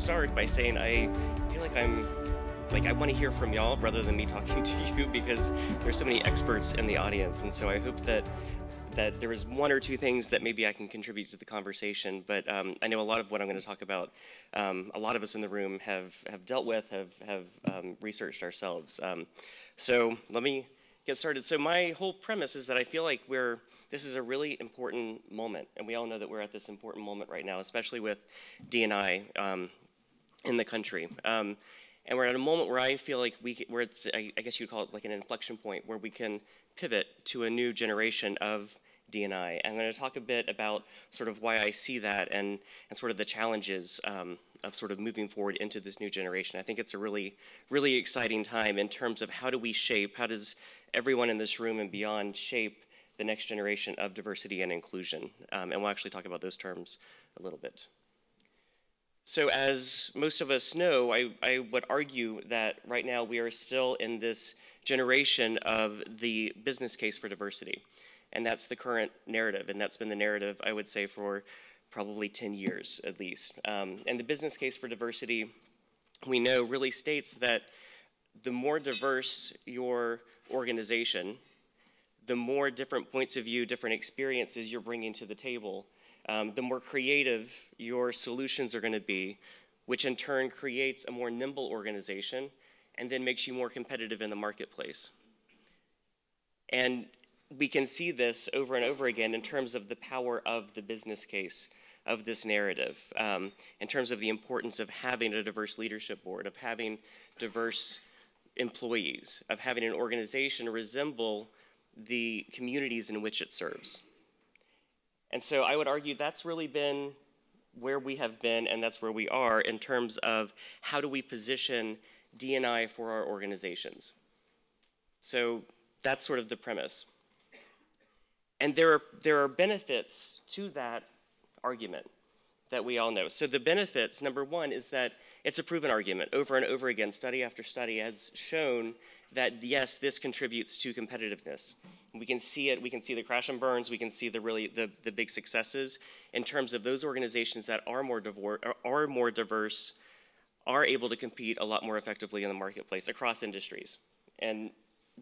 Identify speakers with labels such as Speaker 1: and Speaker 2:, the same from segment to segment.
Speaker 1: start by saying I feel like I want to hear from y'all rather than me talking to you, because there's so many experts in the audience, and so I hope that there is one or two things that maybe I can contribute to the conversation. But I know a lot of what I'm going to talk about, a lot of us in the room have dealt with, have researched ourselves. So let me get started. So my whole premise is that I feel like this is a really important moment, and we all know that we're at this important moment right now, especially with D&I in the country. And we're at a moment where I feel like I guess you'd call it like an inflection point, where we can pivot to a new generation of D&I. I'm going to talk a bit about sort of why I see that and sort of the challenges of sort of moving forward into this new generation. I think it's a really, really exciting time in terms of how does everyone in this room and beyond shape the next generation of diversity and inclusion. And we'll actually talk about those terms a little bit. So as most of us know, I would argue that right now we are still in this generation of the business case for diversity. And that's the current narrative, and that's been the narrative, I would say, for probably 10 years at least. And the business case for diversity, we know, really states that the more diverse your organization, the more different points of view, different experiences you're bringing to the table, the more creative your solutions are going to be, which in turn creates a more nimble organization and then makes you more competitive in the marketplace. And we can see this over and over again in terms of the power of the business case of this narrative, in terms of the importance of having a diverse leadership board, of having diverse employees, of having an organization resemble the communities in which it serves. And so I would argue that's really been where we have been, and that's where we are in terms of how do we position D&I for our organizations. So that's sort of the premise. And there are benefits to that argument that we all know. So the benefits, number one, is that it's a proven argument. Over and over again, study after study has shown that, yes, this contributes to competitiveness. We can see it, we can see the crash and burns, we can see the big successes in terms of those organizations that are more diverse, are able to compete a lot more effectively in the marketplace across industries. And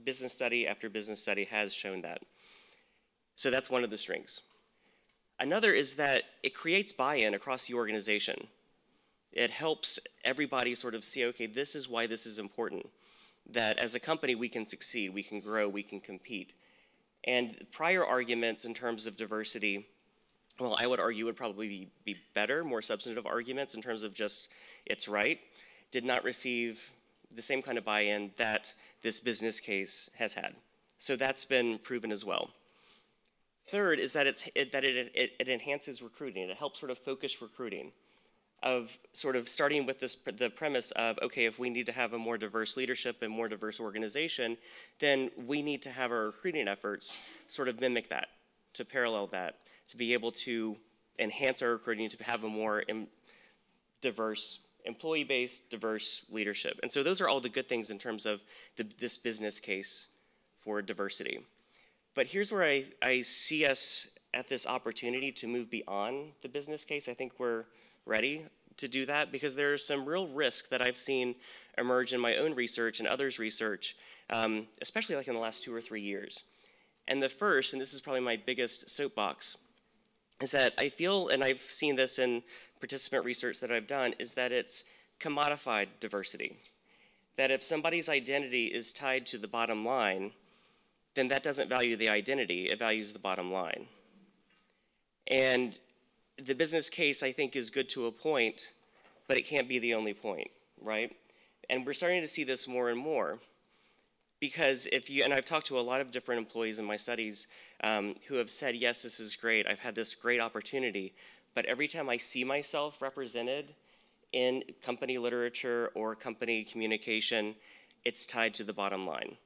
Speaker 1: business study after business study has shown that. So that's one of the strengths. Another is that it creates buy-in across the organization. It helps everybody sort of see, okay, this is why this is important. That as a company we can succeed, we can grow, we can compete. And prior arguments in terms of diversity, well, I would argue would probably be better, more substantive arguments in terms of just it's right, did not receive the same kind of buy-in that this business case has had. So that's been proven as well. Third is that it enhances recruiting. It helps sort of focus recruiting, of sort of starting with the premise of, okay, if we need to have a more diverse leadership and more diverse organization, then we need to have our recruiting efforts sort of mimic that, to parallel that, to be able to enhance our recruiting, to have a more diverse employee base, diverse leadership. And so those are all the good things in terms of this business case for diversity. But here's where I see us at this opportunity to move beyond the business case. I think we're ready to do that, because there's some real risk that I've seen emerge in my own research and others' research, especially like in the last 2 or 3 years. And the first, and this is probably my biggest soapbox, is that I feel, and I've seen this in participant research that I've done, is that it's commodified diversity. That if somebody's identity is tied to the bottom line, then that doesn't value the identity, it values the bottom line. And the business case, I think, is good to a point, but it can't be the only point, right? And we're starting to see this more and more, because and I've talked to a lot of different employees in my studies who have said, yes, this is great, I've had this great opportunity, but every time I see myself represented in company literature or company communication, it's tied to the bottom line.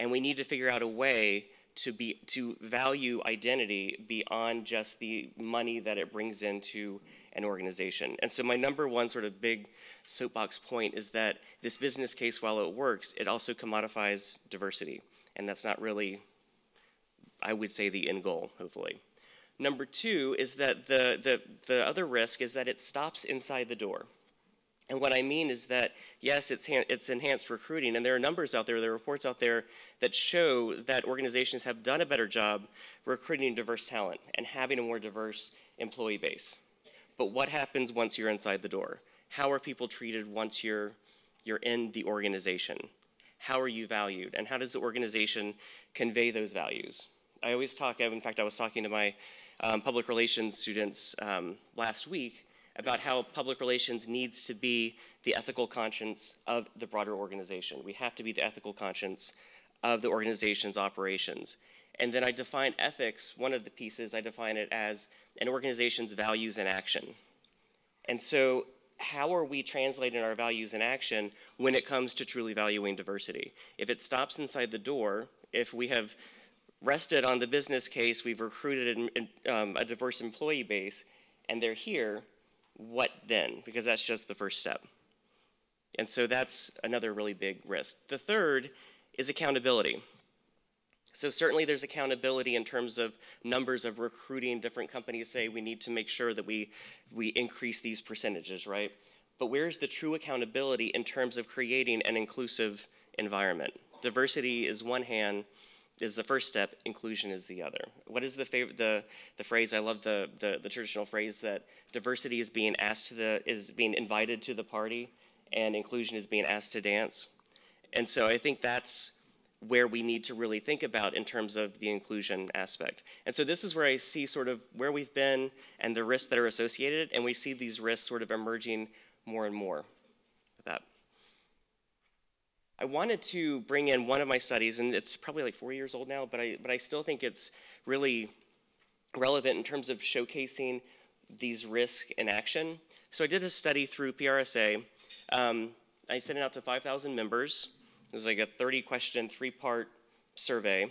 Speaker 1: And we need to figure out a way to value identity beyond just the money that it brings into an organization. And so my number one sort of big soapbox point is that this business case, while it works, it also commodifies diversity. And that's not really, I would say, the end goal, hopefully. Number two is that the other risk is that it stops inside the door. And what I mean is that, yes, it's enhanced recruiting, and there are numbers out there, there are reports out there that show that organizations have done a better job recruiting diverse talent and having a more diverse employee base. But what happens once you're inside the door? How are people treated once you're in the organization? How are you valued? And how does the organization convey those values? I always talk, in fact, I was talking to my public relations students last week about how public relations needs to be the ethical conscience of the broader organization. We have to be the ethical conscience of the organization's operations. And then I define ethics, one of the pieces, I define it as an organization's values in action. And so how are we translating our values in action when it comes to truly valuing diversity? If it stops inside the door, if we have rested on the business case, we've recruited a diverse employee base, and they're here, what then? Because that's just the first step. And so that's another really big risk. The third is accountability. So certainly there's accountability in terms of numbers of recruiting. Different companies say we need to make sure that we increase these percentages, right? But where's the true accountability in terms of creating an inclusive environment? Diversity is one hand, is the first step, inclusion is the other. What is the phrase? I love the traditional phrase that diversity is being invited to the party, and inclusion is being asked to dance. And so I think that's where we need to really think about in terms of the inclusion aspect. And so this is where I see sort of where we've been and the risks that are associated, and we see these risks sort of emerging more and more with that. I wanted to bring in one of my studies, and it's probably like 4 years old now, but I still think it's really relevant in terms of showcasing these risks in action. So I did a study through PRSA. I sent it out to 5,000 members. It was like a 30-question, 3-part survey.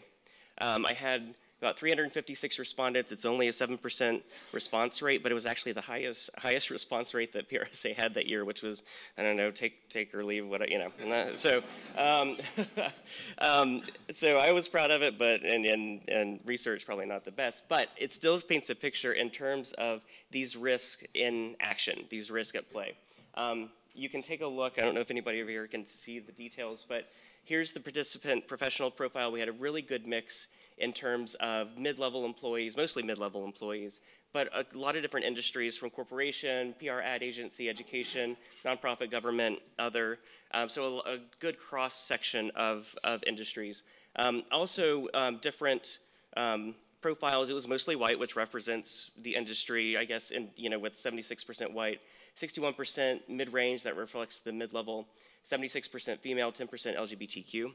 Speaker 1: I had about 356 respondents. It's only a 7% response rate, but it was actually the highest response rate that PRSA had that year, which was, I don't know, take or leave, what, you know. So, so I was proud of it, but and research probably not the best, but it still paints a picture in terms of these risks in action, these risks at play. You can take a look. I don't know if anybody over here can see the details, but here's the participant professional profile. We had a really good mix in terms of mid-level employees, mostly mid-level employees, but a lot of different industries from corporation, PR ad agency, education, nonprofit, government, other. So a good cross-section of industries. Also different profiles. It was mostly white, which represents the industry, I guess, with 76% white. 61% mid-range, that reflects the mid-level, 76% female, 10% LGBTQ.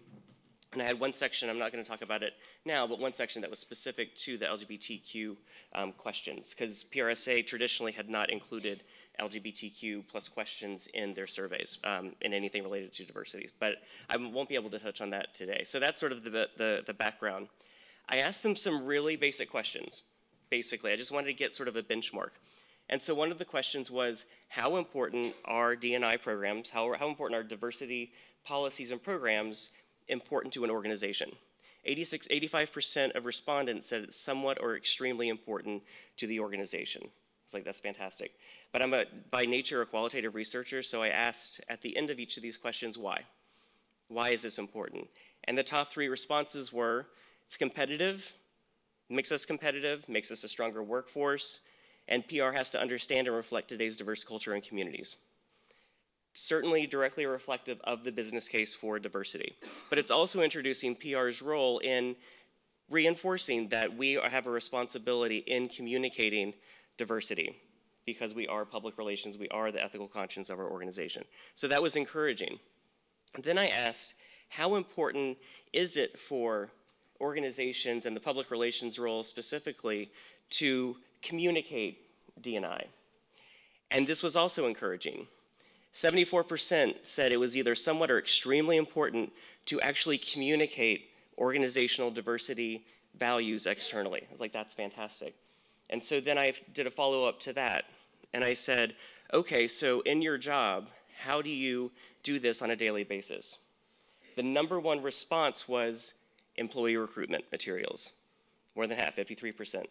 Speaker 1: And I had one section, I'm not going to talk about it now, but one section that was specific to the LGBTQ questions, because PRSA traditionally had not included LGBTQ plus questions in their surveys in anything related to diversity. But I won't be able to touch on that today. So that's sort of the background. I asked them some really basic questions, basically. I just wanted to get sort of a benchmark. And so one of the questions was, how important are D&I programs, how important are diversity policies and programs important to an organization? 85% of respondents said it's somewhat or extremely important to the organization. It's like, that's fantastic. But I'm by nature a qualitative researcher, so I asked at the end of each of these questions, why? Why is this important? And the top 3 responses were, it's competitive, makes us a stronger workforce, and PR has to understand and reflect today's diverse culture and communities. Certainly directly reflective of the business case for diversity. But it's also introducing PR's role in reinforcing that we have a responsibility in communicating diversity, because we are public relations, we are the ethical conscience of our organization. So that was encouraging. And then I asked, how important is it for organizations and the public relations role specifically to communicate D&I? And this was also encouraging. 74% said it was either somewhat or extremely important to actually communicate organizational diversity values externally. I was like, that's fantastic. And so then I did a follow-up to that. And I said, okay, so in your job, how do you do this on a daily basis? The #1 response was employee recruitment materials. More than half, 53%.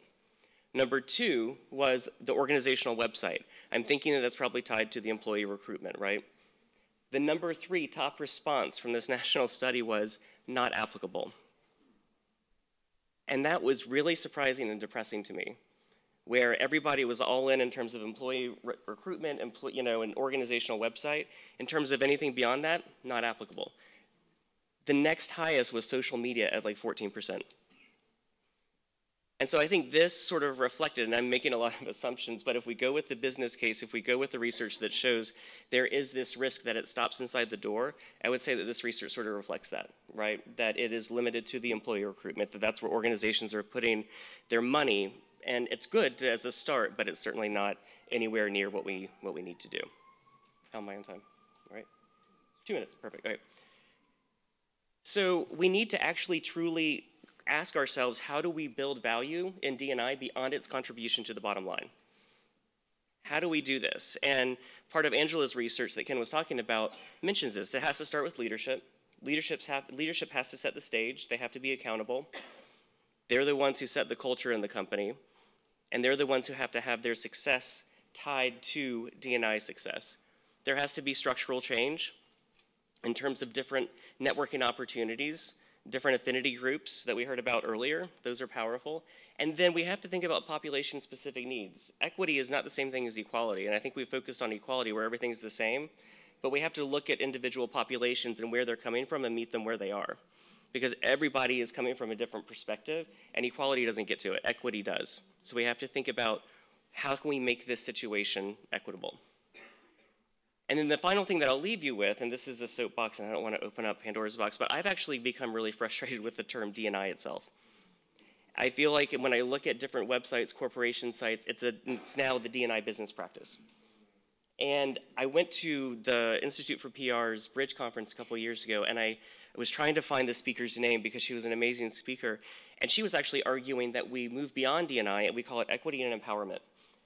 Speaker 1: Number 2 was the organizational website. I'm thinking that that's probably tied to the employee recruitment, right? The number 3 top response from this national study was not applicable. And that was really surprising and depressing to me, where everybody was all in terms of employee recruitment, an organizational website. In terms of anything beyond that, not applicable. The next highest was social media at like 14%. And so I think this sort of reflected, and I'm making a lot of assumptions, but if we go with the business case, if we go with the research that shows there is this risk that it stops inside the door, I would say that this research sort of reflects that, right? That it is limited to the employee recruitment, that that's where organizations are putting their money, and it's good as a start, but it's certainly not anywhere near what we need to do. How am I on time? All right, 2 minutes, perfect, all right. So we need to actually truly ask ourselves, how do we build value in D&I beyond its contribution to the bottom line? How do we do this? And part of Angela's research that Ken was talking about mentions this. It has to start with leadership. Leadership has to set the stage. They have to be accountable. They're the ones who set the culture in the company, and they're the ones who have to have their success tied to D&I success. There has to be structural change in terms of different networking opportunities, different affinity groups that we heard about earlier. Those are powerful. And then we have to think about population-specific needs. Equity is not the same thing as equality, and I think we focused on equality where everything's the same, but we have to look at individual populations and where they're coming from and meet them where they are. Because everybody is coming from a different perspective, and equality doesn't get to it, equity does. So we have to think about how can we make this situation equitable. And then the final thing that I'll leave you with, and this is a soapbox and I don't want to open up Pandora's box, but I've actually become really frustrated with the term D&I itself. I feel like when I look at different websites, corporation sites, it's now the D&I business practice. And I went to the Institute for PR's Bridge conference a couple years ago, and I was trying to find the speaker's name because she was an amazing speaker, and she was actually arguing that we move beyond D&I and we call it equity and empowerment.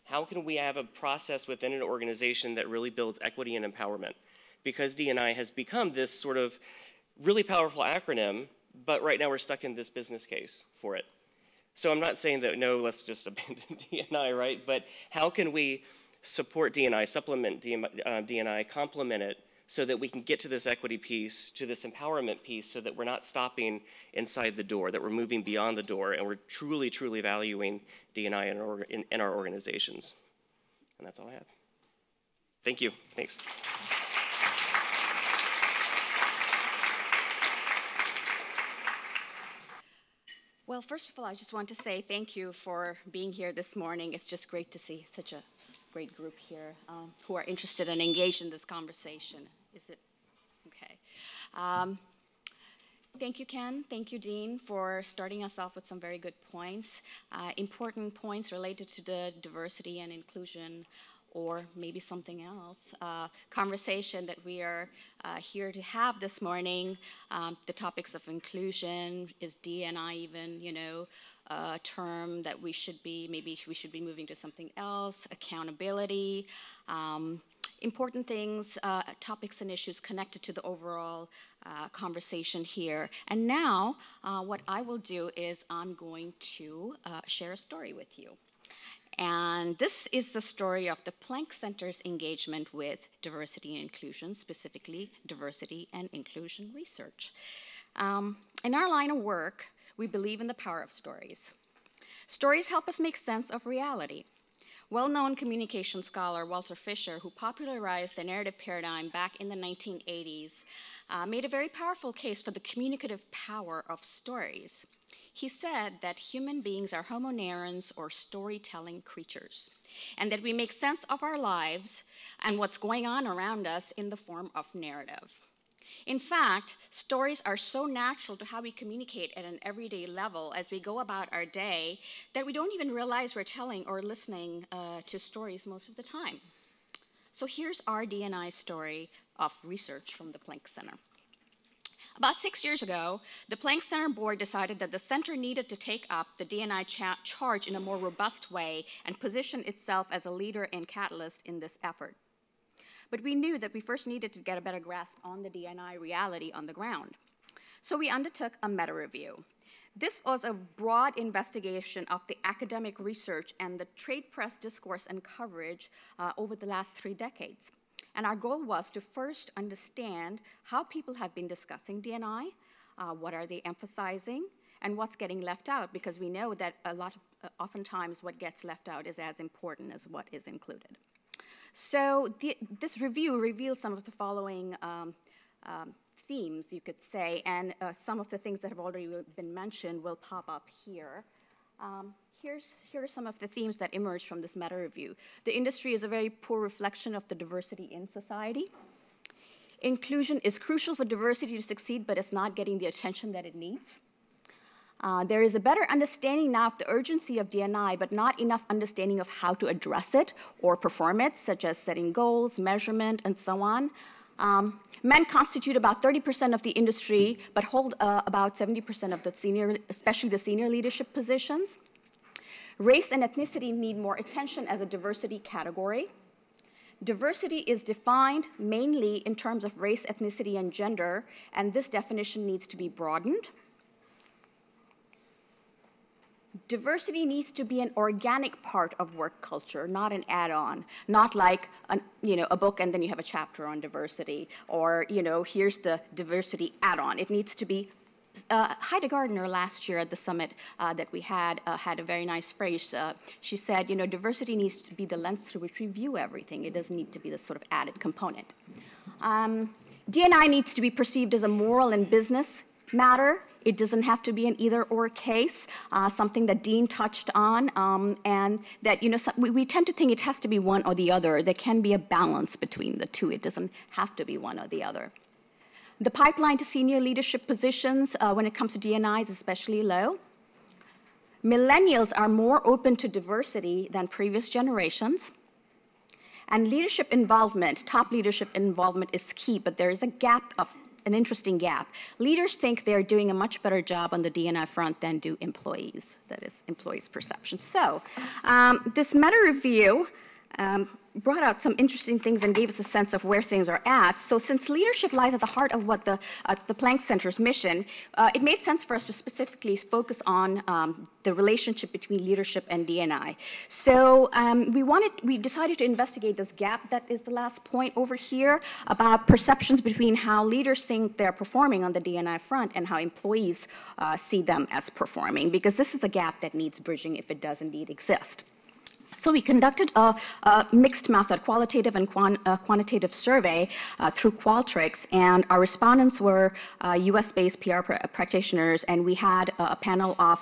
Speaker 1: How can we have a process within an organization that really builds equity and empowerment? Because D&I has become this sort of really powerful acronym, but right now we're stuck in this business case for it. So I'm not saying that, no, let's just abandon D&I, right? But how can we support D&I, supplement D&I, complement it, so that we can get to this equity piece, to this empowerment piece, so that we're not stopping inside the door, that we're moving beyond the door, and we're truly, truly valuing D&I in our organizations. And that's all I have. Thank you. Thanks.
Speaker 2: Well, first of all, I just want to say thank you for being here this morning. It's just great to see such a great group here who are interested and engaged in this conversation. Is it? Okay. Thank you, Ken. Thank you, Dean, for starting us off with some very good points, important points related to the diversity and inclusion, or maybe something else, conversation that we are here to have this morning. The topics of inclusion, is D&I even, a term that maybe we should be moving to something else, accountability, important things, topics and issues connected to the overall conversation here. And now, what I will do is I'm going to share a story with you. And this is the story of the Planck Center's engagement with diversity and inclusion, specifically diversity and inclusion research. In our line of work, we believe in the power of stories. Stories help us make sense of reality. Well-known communication scholar Walter Fisher, who popularized the narrative paradigm back in the 1980s, made a very powerful case for the communicative power of stories. He said that human beings are homo narrans, or storytelling creatures, and that we make sense of our lives and what's going on around us in the form of narrative. In fact, stories are so natural to how we communicate at an everyday level as we go about our day that we don't even realize we're telling or listening to stories most of the time. So here's our D&I story of research from the Planck Center. About 6 years ago, the Planck Center board decided that the center needed to take up the D&I charge in a more robust way and position itself as a leader and catalyst in this effort. But we knew that we first needed to get a better grasp on the D&I reality on the ground. So we undertook a meta-review. This was a broad investigation of the academic research and the trade press discourse and coverage over the last 3 decades. And our goal was to first understand how people have been discussing D&I, what are they emphasizing, and what's getting left out, because we know that oftentimes what gets left out is as important as what is included. So this review revealed some of the following themes, you could say, and some of the things that have already been mentioned will pop up here. Here are some of the themes that emerged from this meta-review. The industry is a very poor reflection of the diversity in society. Inclusion is crucial for diversity to succeed, but it's not getting the attention that it needs. There is a better understanding now of the urgency of D&I, but not enough understanding of how to address it or perform it, such as setting goals, measurement, and so on. Men constitute about 30% of the industry, but hold about 70% of the senior, especially the senior leadership positions. Race and ethnicity need more attention as a diversity category. Diversity is defined mainly in terms of race, ethnicity, and gender, and this definition needs to be broadened. Diversity needs to be an organic part of work culture, not an add-on, not like a book and then you have a chapter on diversity, or here's the diversity add-on. It needs to be. Heide Gardner last year at the summit that we had a very nice phrase. She said, diversity needs to be the lens through which we view everything. It doesn't need to be this sort of added component. D&I needs to be perceived as a moral and business matter. It doesn't have to be an either-or case, something that Dean touched on, and that we tend to think it has to be one or the other. There can be a balance between the two. It doesn't have to be one or the other. The pipeline to senior leadership positions when it comes to D&I is especially low. Millennials are more open to diversity than previous generations. And leadership involvement, top leadership involvement is key, but there is a gap an interesting gap. Leaders think they're doing a much better job on the D&I front than do employees. That is, employees' perception. So this meta-review brought out some interesting things and gave us a sense of where things are at. So since leadership lies at the heart of what the Planck Center's mission, it made sense for us to specifically focus on the relationship between leadership and D&I. So we decided to investigate this gap that is the last point over here about perceptions between how leaders think they're performing on the D&I front and how employees see them as performing, because this is a gap that needs bridging if it does indeed exist. So we conducted a mixed method, qualitative and quantitative survey through Qualtrics, and our respondents were US-based PR practitioners, and we had a panel of,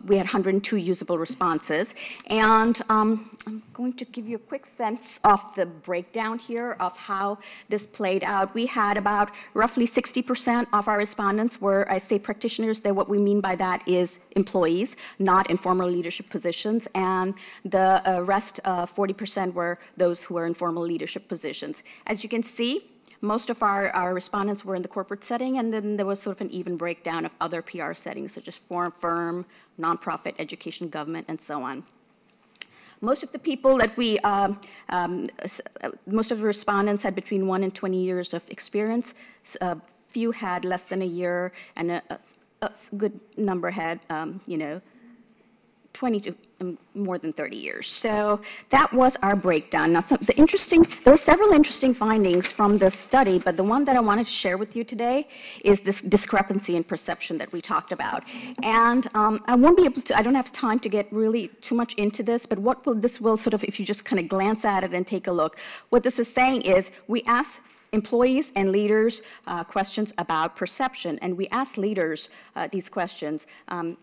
Speaker 2: we had 102 usable responses. And I'm going to give you a quick sense of the breakdown here of how this played out. We had about roughly 60% of our respondents were, I say practitioners, that what we mean by that is employees, not in formal leadership positions, and the rest, 40%, were those who were in formal leadership positions. As you can see, most of our respondents were in the corporate setting, and then there was sort of an even breakdown of other PR settings, such as firm, nonprofit, education, government, and so on. Most of the people that we, most of the respondents had between 1 and 20 years of experience. Few had less than a year, and a good number had, 20 to more than 30 years. So that was our breakdown. Now, there were several interesting findings from this study, but the one that I wanted to share with you today is this discrepancy in perception that we talked about. And I won't be able to, I don't have time to get really too much into this, but this will sort of, if you just kind of glance at it and take a look, what this is saying is we asked employees and leaders questions about perception, and we asked leaders these questions.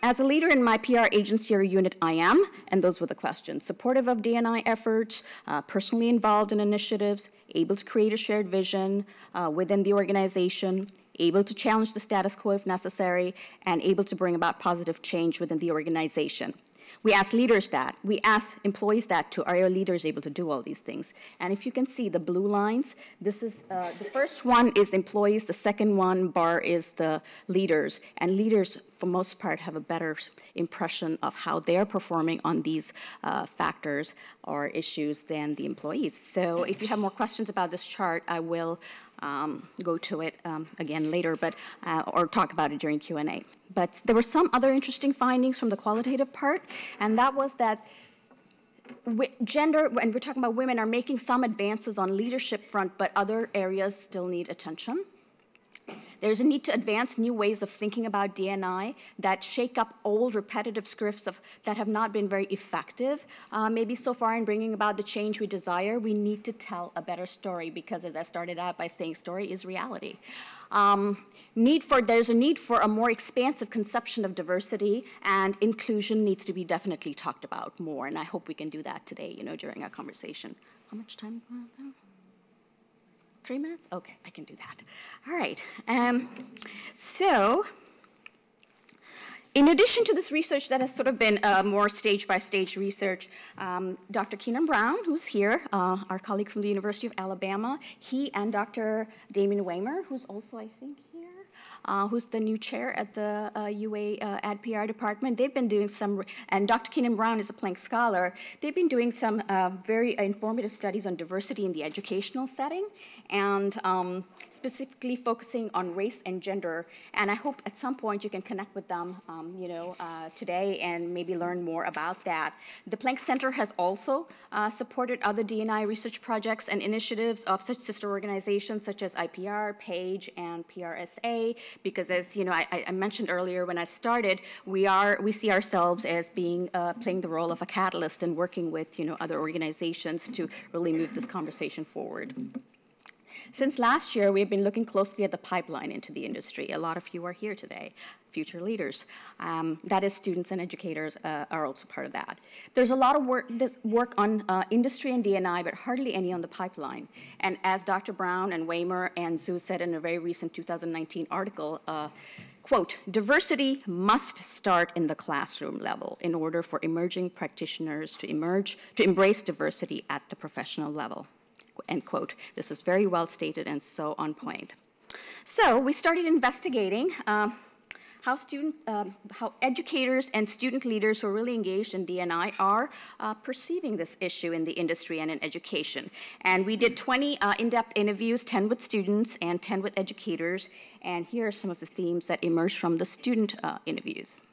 Speaker 2: As a leader in my PR agency or unit, I am, and those were the questions. Supportive of D&I efforts, personally involved in initiatives, able to create a shared vision within the organization, able to challenge the status quo if necessary, and able to bring about positive change within the organization. We asked leaders that. We asked employees that too. Are your leaders able to do all these things? And if you can see the blue lines, this is the first one is employees. The second one bar is the leaders. And leaders, for most part, have a better impression of how they're performing on these factors or issues than the employees. So if you have more questions about this chart, I will go to it again later, but or talk about it during Q&A. But there were some other interesting findings from the qualitative part, and that was that gender, when we're talking about women, are making some advances on leadership front, but other areas still need attention. There's a need to advance new ways of thinking about D&I that shake up old repetitive scripts that have not been very effective. Maybe so far in bringing about the change we desire, we need to tell a better story because, as I started out by saying, story is reality. There's a need for a more expansive conception of diversity, and inclusion needs to be definitely talked about more, and I hope we can do that today, during our conversation. How much time? 3 minutes? Okay, I can do that. All right. So, in addition to this research that has sort of been more stage-by-stage research, Dr. Kenn Brown, who's here, our colleague from the University of Alabama, he and Dr. Damien Weimer, who's also, I think, here, who's the new chair at the UA Ad PR department, they've been doing some, and Dr. Kenn Brown is a Planck scholar, they've been doing some very informative studies on diversity in the educational setting, and specifically focusing on race and gender. And I hope at some point you can connect with them, today and maybe learn more about that. The Planck Center has also supported other D&I research projects and initiatives of such sister organizations such as IPR, PAGE, and PRSA, because as I mentioned earlier when I started, we see ourselves as being playing the role of a catalyst and working with other organizations to really move this conversation forward. Since last year, we've been looking closely at the pipeline into the industry. A lot of you are here today, future leaders. That is, students and educators are also part of that. There's a lot of work on industry and D&I, but hardly any on the pipeline. And as Dr. Brown and Weimer and Zhu said in a very recent 2019 article, quote, diversity must start in the classroom level in order for emerging practitioners to embrace diversity at the professional level. End quote. This is very well stated and so on point. So we started investigating how educators and student leaders who are really engaged in D&I are perceiving this issue in the industry and in education. And we did 20 in-depth interviews, 10 with students and 10 with educators. And here are some of the themes that emerged from the student interviews.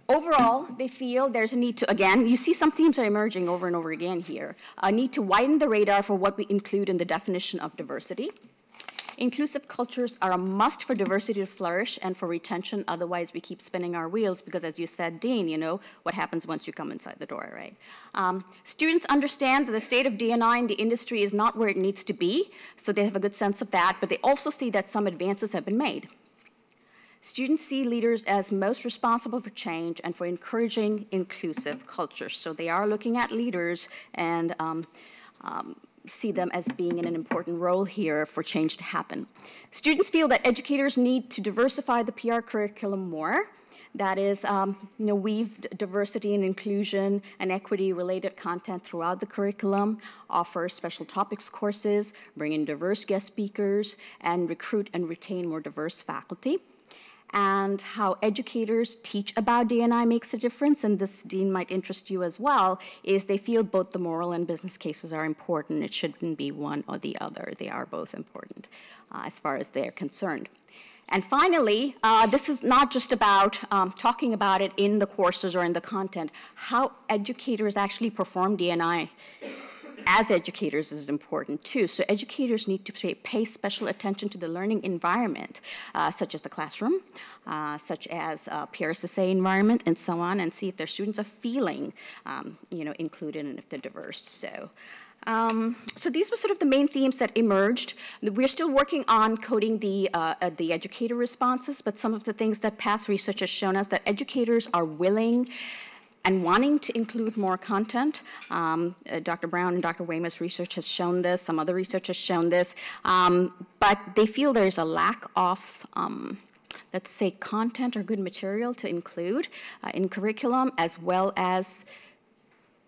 Speaker 2: Overall, they feel there's a need to, again, you see some themes are emerging over and over again here. A need to widen the radar for what we include in the definition of diversity. Inclusive cultures are a must for diversity to flourish and for retention, otherwise we keep spinning our wheels because, as you said, Dean, what happens once you come inside the door, right? Students understand that the state of D&I in the industry is not where it needs to be, so they have a good sense of that, but they also see that some advances have been made. Students see leaders as most responsible for change and for encouraging inclusive cultures. So they are looking at leaders and see them as being in an important role here for change to happen. Students feel that educators need to diversify the PR curriculum more. That is, weave diversity and inclusion and equity-related content throughout the curriculum, offer special topics courses, bring in diverse guest speakers, and recruit and retain more diverse faculty. And how educators teach about D&I makes a difference, and this, Dean, might interest you as well, is they feel both the moral and business cases are important. It shouldn't be one or the other. They are both important as far as they're concerned. And finally, this is not just about talking about it in the courses or in the content. How educators actually perform D&I as educators is important too. So educators need to pay special attention to the learning environment, such as the classroom, such as PRSA environment, and so on, and see if their students are feeling, included and if they're diverse. So these were sort of the main themes that emerged. We're still working on coding the educator responses, but some of the things that past research has shown us that educators are willing and wanting to include more content. Dr. Brown and Dr. Weimer's research has shown this, some other research has shown this, but they feel there's a lack of, let's say, content or good material to include in curriculum, as well as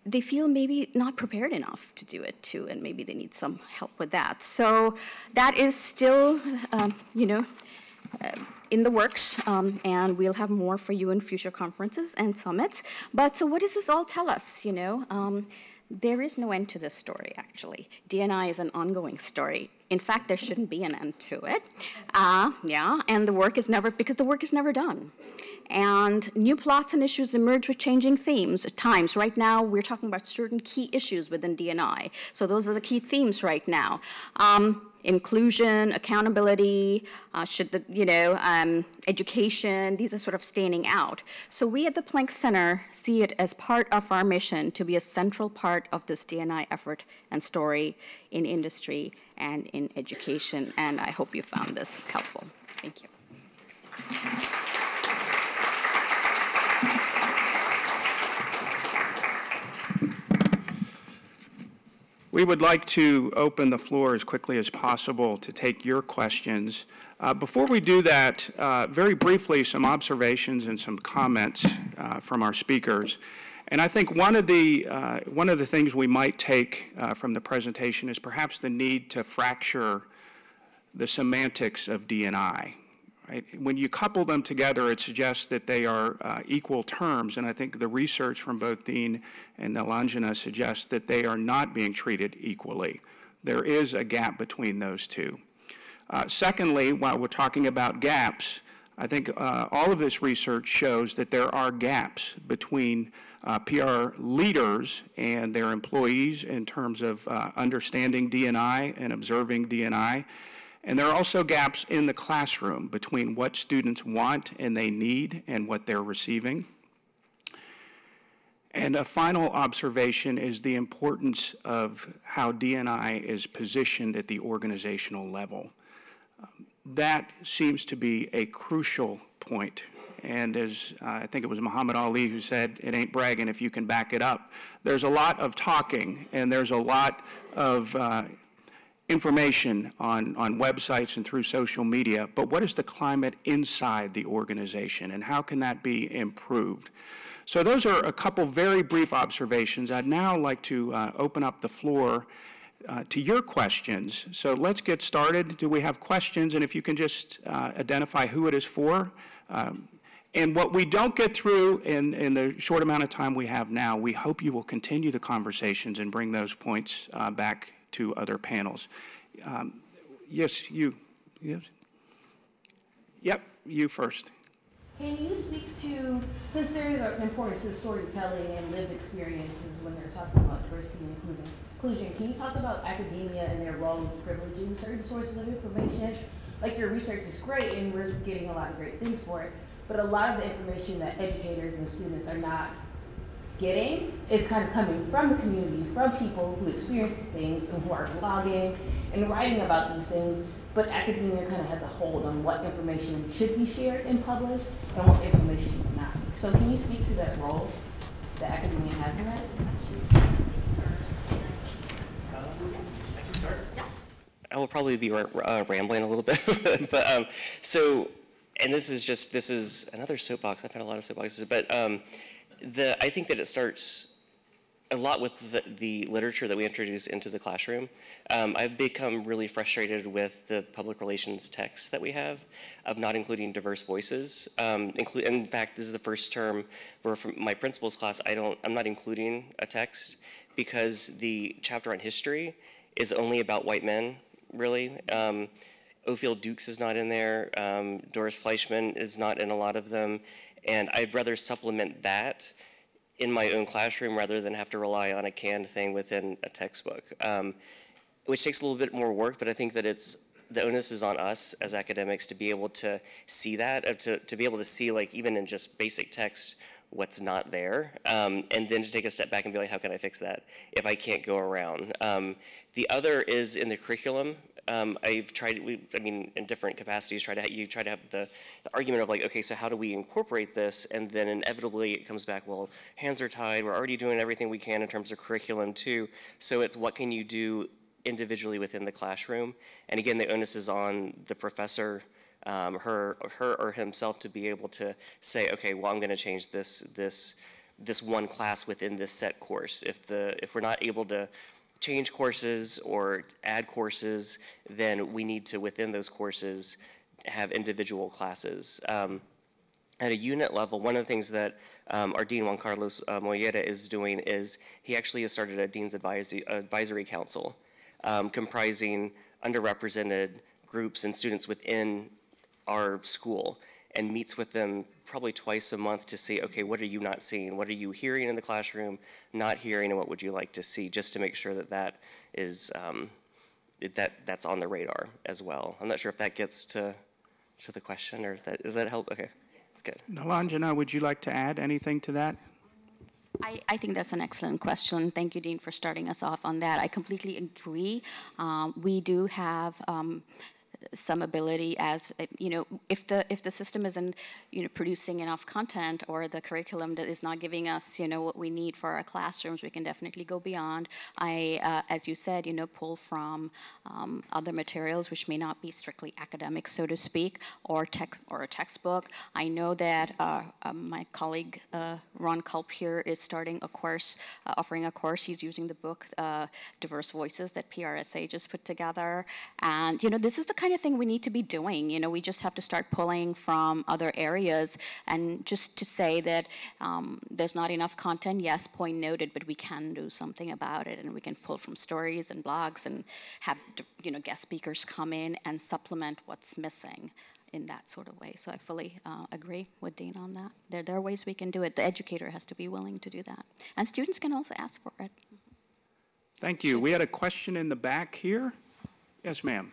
Speaker 2: they feel maybe not prepared enough to do it too, and maybe they need some help with that. So that is still, in the works, and we'll have more for you in future conferences and summits. But so what does this all tell us, There is no end to this story, actually. D&I is an ongoing story. In fact, there shouldn't be an end to it. Yeah, and the work is never done. And new plots and issues emerge with changing themes at times. Right now, we're talking about certain key issues within D&I. So those are the key themes right now. Inclusion, accountability, education, these are sort of standing out. So we at the Planck Center see it as part of our mission to be a central part of this D&I effort and story in industry and in education. And I hope you found this helpful. Thank you.
Speaker 3: We would like to open the floor as quickly as possible to take your questions. Before we do that, very briefly, some observations and some comments from our speakers. And I think one of the things we might take from the presentation is perhaps the need to fracture the semantics of D&I. Right? When you couple them together, it suggests that they are equal terms, and I think the research from both Dean and Nilanjana suggests that they are not being treated equally. There is a gap between those two. Secondly, while we're talking about gaps, I think all of this research shows that there are gaps between PR leaders and their employees in terms of understanding D&I and observing D&I. And there are also gaps in the classroom between what students want and they need and what they're receiving. And a final observation is the importance of how D&I is positioned at the organizational level. That seems to be a crucial point. And as I think it was Muhammad Ali who said, it ain't bragging if you can back it up. There's a lot of talking and there's a lot of information on websites and through social media, but what is the climate inside the organization and how can that be improved? So those are a couple very brief observations. I'd now like to open up the floor to your questions. So let's get started. Do we have questions? And if you can just identify who it is for. And what we don't get through in the short amount of time we have now, we hope you will continue the conversations and bring those points back to other panels. Yes, you. Yes. Yep, you first.
Speaker 4: Can you speak to, since there is an importance to storytelling and lived experiences when they're talking about diversity and inclusion, can you talk about academia and their role in privileging certain sources of information? Like your research is great and we're getting a lot of great things for it, but a lot of the information that educators and students are not getting is kind of coming from the community, from people who experience things and who are blogging and writing about these things, but academia kind of has a hold on what information should be shared and published and what information is not. So can you speak to that role that academia has in that?
Speaker 1: I can start. I will probably be rambling a little bit, but and this is another soapbox. I've had a lot of soapboxes, but I think that it starts a lot with the literature that we introduce into the classroom. I've become really frustrated with the public relations text that we have of not including diverse voices. In fact, this is the first term where from my principal's class, I'm not including a text because the chapter on history is only about white men, really. Ophel Dukes is not in there. Doris Fleischman is not in a lot of them. And I'd rather supplement that in my own classroom rather than have to rely on a canned thing within a textbook, which takes a little bit more work, but I think that the onus is on us as academics to be able to see that, to be able to see, like, even in just basic text, what's not there, and then to take a step back and be like, how can I fix that if I can't go around? The other is in the curriculum. I've tried, in different capacities, you try to have the argument of like, okay, so how do we incorporate this? And then inevitably it comes back, well, hands are tied. We're already doing everything we can in terms of curriculum too. So it's what can you do individually within the classroom? And again, the onus is on the professor, her or himself to be able to say, okay, well, I'm going to change this one class within this set course. If we're not able to change courses or add courses, then we need to, within those courses, have individual classes. At a unit level, one of the things that our Dean Juan Carlos Molleda is doing is he actually has started a Dean's Advisory Council comprising underrepresented groups and students within our school and meets with them probably twice a month to see, okay, what are you not seeing? What are you hearing in the classroom, not hearing, and what would you like to see, just to make sure that that is, that's on the radar as well. I'm not sure if that gets to the question, or if that, does that help? Okay, good.
Speaker 3: Nilanjana, would you like to add anything to that?
Speaker 2: I think that's an excellent question. Thank you, Dean, for starting us off on that. I completely agree. We do have some ability, as if the system isn't producing enough content, or the curriculum that is not giving us what we need for our classrooms, we can definitely go beyond. As you said, pull from other materials which may not be strictly academic, so to speak, or a textbook. I know that my colleague Ron Culp here is starting a course, offering a course. He's using the book Diverse Voices that PRSA just put together, and this is the kind of thing we need to be doing. We just have to start pulling from other areas, and just to say that there's not enough content, yes, point noted, but we can do something about it, and we can pull from stories and blogs and have guest speakers come in and supplement what's missing in that sort of way. So I fully agree with Dean on that. There are ways we can do it. The educator has to be willing to do that, and students can also ask for it.
Speaker 3: Thank you. We had a question in the back here. Yes, ma'am.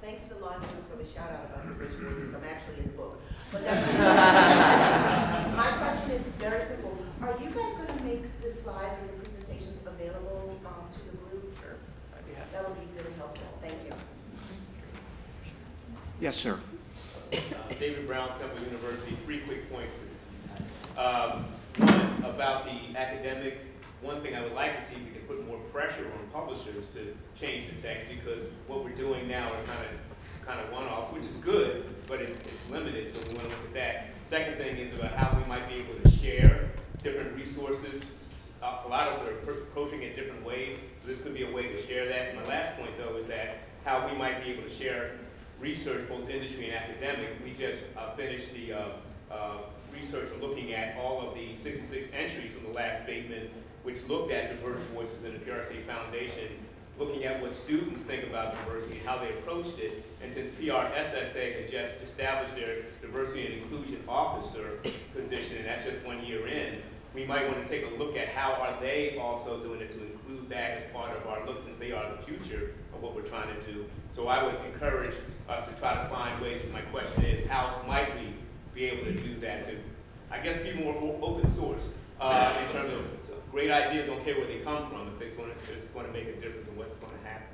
Speaker 5: Thanks to Nilanjana for the shout out about diverse voices. I'm actually in the book. But that's my question is very simple. Are you guys going to make the slides or your presentations available to the group? Sure. That would be really helpful. Thank you.
Speaker 3: Yes, sir.
Speaker 6: David Brown, Temple University. 3 quick points, please. One, about the academic. One thing I would like to see, we can put more pressure on publishers to change the text, because what we're doing now are kind of one-offs, which is good, but it's limited, so we want to look at that. Second thing is about how we might be able to share different resources. A lot of us are approaching it different ways, so this could be a way to share that. And my last point, though, is that how we might be able to share research, both industry and academic. We just finished the research looking at all of the 66 entries from the last Bateman, which looked at diverse voices in the PRSA Foundation, looking at what students think about diversity and how they approached it. And since PRSSA has just established their diversity and inclusion officer position, and that's just 1 year in, we might want to take a look at how are they also doing it to include that as part of our look, since they are the future of what we're trying to do. So I would encourage to try to find ways. My question is, how might we be able to do that to, I guess, be more open source in terms of great ideas, don't care where they come from, if it's going to make a difference in what's going to happen.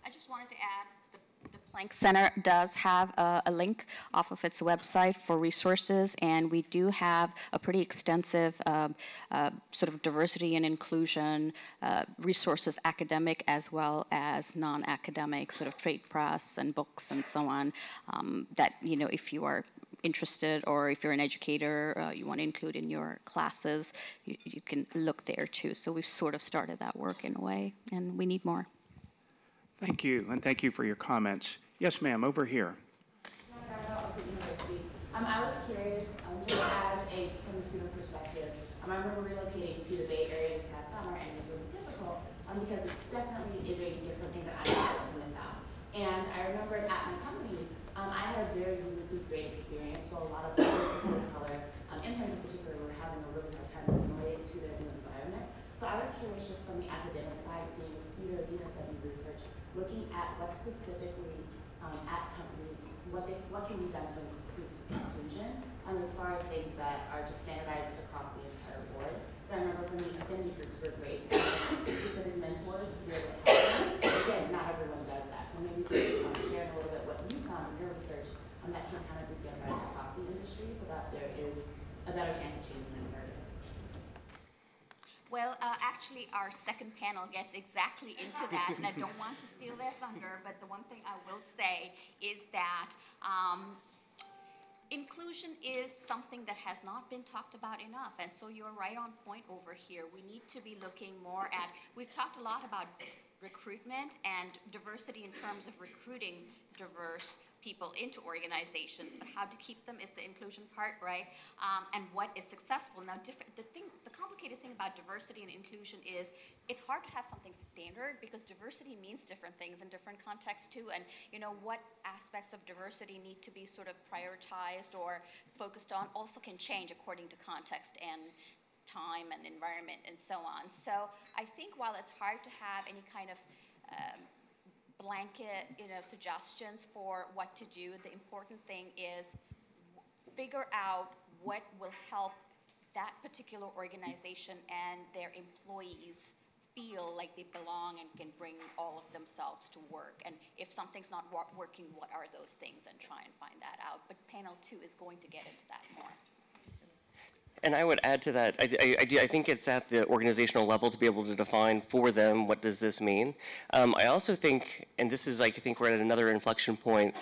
Speaker 2: I just wanted to add, the Planck Center does have a link off of its website for resources, and we do have a pretty extensive sort of diversity and inclusion resources, academic as well as non-academic, sort of trade press and books and so on, that, if you are interested, or if you're an educator, you want to include in your classes, you can look there too. So we've sort of started that work in a way, and we need more.
Speaker 3: Thank you, and thank you for your comments. Yes, ma'am, over here.
Speaker 4: I was curious, just from the student perspective, I remember relocating to the Bay Area this past summer, and it was really difficult because it's definitely a very different thing that I'm used to from the South. And I remembered at my company, I had a very uniquely great experience. So a lot of people of color, interns in particular, were having a really hard time assimilating to their new environment. So I was curious, just from the academic side, seeing either D&I Research, looking at what specifically at companies, what can be done to increase inclusion, as far as things that are just standardized across the entire board. So I remember for me, affinity groups were great, specific mentors to be able to help them. But again, not everyone does that. So maybe just share a little bit what you found in your research that can kind of be standardized across the industry, so that there is a better chance of changing the narrative.
Speaker 2: Well, actually, our second panel gets exactly into that, and I don't want to steal their thunder, but the one thing I will say is that inclusion is something that has not been talked about enough, and so you're right on point over here. We need to be looking more at, we've talked a lot about recruitment and diversity in terms of recruiting diverse people into organizations, but how to keep them is the inclusion part, right? And what is successful. Now, the complicated thing about diversity and inclusion is it's hard to have something standard because diversity means different things in different contexts too, and what aspects of diversity need to be sort of prioritized or focused on also can change according to context and time and environment and so on. So I think while it's hard to have any kind of blanket suggestions for what to do, the important thing is figure out what will help that particular organization and their employees feel like they belong and can bring all of themselves to work. And if something's not working, what are those things, and try and find that out. But panel 2 is going to get into that more.
Speaker 1: And I would add to that, I think it's at the organizational level to be able to define for them what does this mean. I also think, and this is, I think we're at another inflection point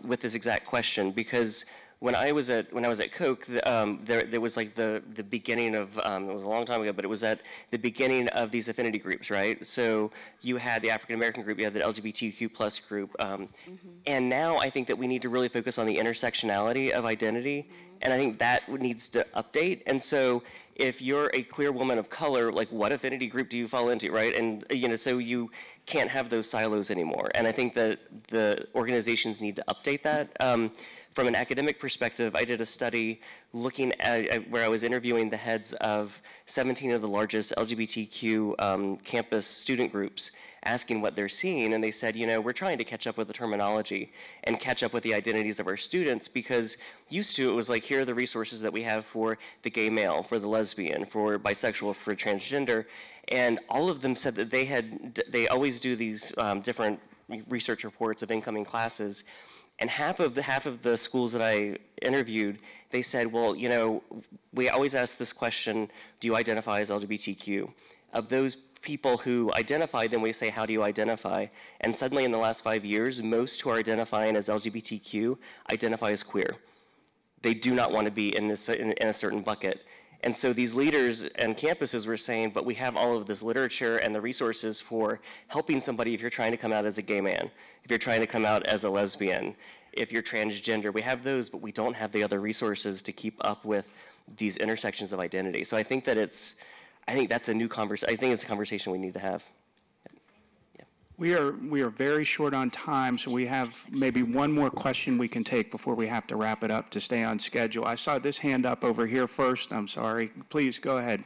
Speaker 1: with this exact question, because when I was at Coke, there was like the beginning of, it was a long time ago, but it was at the beginning of these affinity groups, right? So you had the African American group, you had the LGBTQ plus group, and now I think that we need to really focus on the intersectionality of identity, and I think that needs to update. And so if you're a queer woman of color, like what affinity group do you fall into, right? And so you can't have those silos anymore. And I think that the organizations need to update that. From an academic perspective, I did a study looking at where I was interviewing the heads of 17 of the largest LGBTQ campus student groups, asking what they're seeing, and they said, we're trying to catch up with the terminology and catch up with the identities of our students, because used to it was like, here are the resources that we have for the gay male, for the lesbian, for bisexual, for transgender, and all of them said that they always do these different research reports of incoming classes. And half of the schools that I interviewed, they said, well, we always ask this question, do you identify as LGBTQ? Of those people who identify, then we say, how do you identify? And suddenly in the last 5 years, most who are identifying as LGBTQ identify as queer. They do not want to be in a certain bucket. And so these leaders and campuses were saying, but we have all of this literature and the resources for helping somebody if you're trying to come out as a gay man, if you're trying to come out as a lesbian, if you're transgender. We have those, but we don't have the other resources to keep up with these intersections of identity. So I think that I think that's a new conversation. I think it's a conversation we need to have.
Speaker 3: We are very short on time, so we have maybe one more question we can take before we have to wrap it up to stay on schedule. I saw this hand up over here first. I'm sorry. Please go ahead.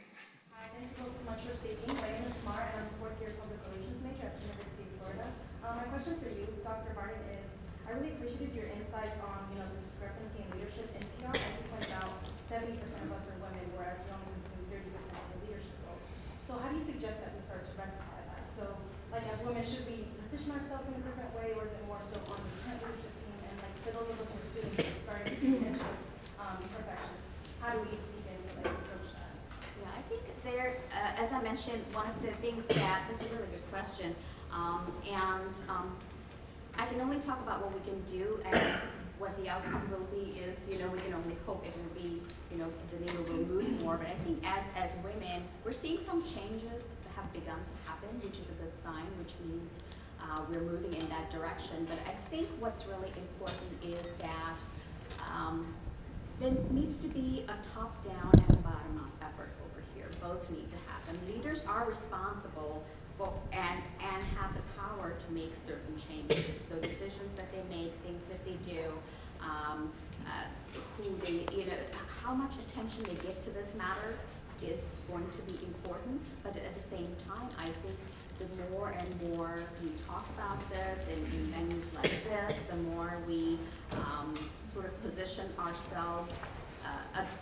Speaker 4: Hi, thank you so much for speaking. My name is Mar, and I'm a fourth-year public relations major at the University of Florida. My question for you, Dr. Bardhan, is I really appreciated your insights on the discrepancy in leadership in PR. As you pointed out, 70% of us are women, whereas we only consume 30% of the leadership roles. So how do you suggest that we start to rectify that? So, like, as women, should we position ourselves in a different way, or is it more so on the current leadership team? And like, for those of us who are students that starting to mention perfection, how do we begin to approach that?
Speaker 2: Yeah, I think as I mentioned, one of the things that's a really good question, and I can only talk about what we can do, and what the outcome will be is, we can only hope it will be, the needle will move more. But I think as women, we're seeing some changes that have begun to happen, which is a good sign, which means we're moving in that direction. But I think what's really important is that there needs to be a top-down and a bottom-up effort over here. Both need to happen. Leaders are responsible for and have the power to make certain changes. So decisions that they make, things that they do, how much attention they give to this matter is going to be important. But at the same time, I think the more and more we talk about this in venues like this, the more we sort of position ourselves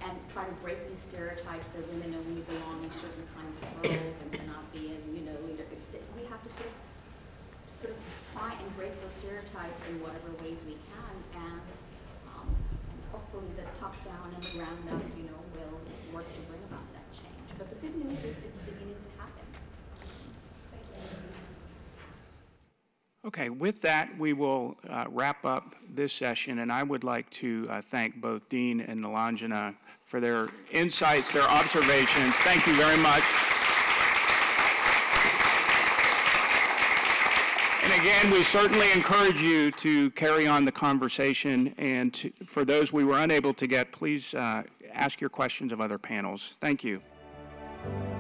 Speaker 2: and try to break these stereotypes that women only belong in certain kinds of roles and cannot be in, leader. We have to sort of try and break those stereotypes in whatever ways we can, and hopefully the top down and the ground up, will work to bring about that change. But the good news is it's beginning to happen.
Speaker 3: Okay, with that, we will wrap up this session, and I would like to thank both Dean and Nilanjana for their insights, their observations. Thank you very much. And again, we certainly encourage you to carry on the conversation, and for those we were unable to get, please ask your questions of other panels. Thank you.
Speaker 4: you.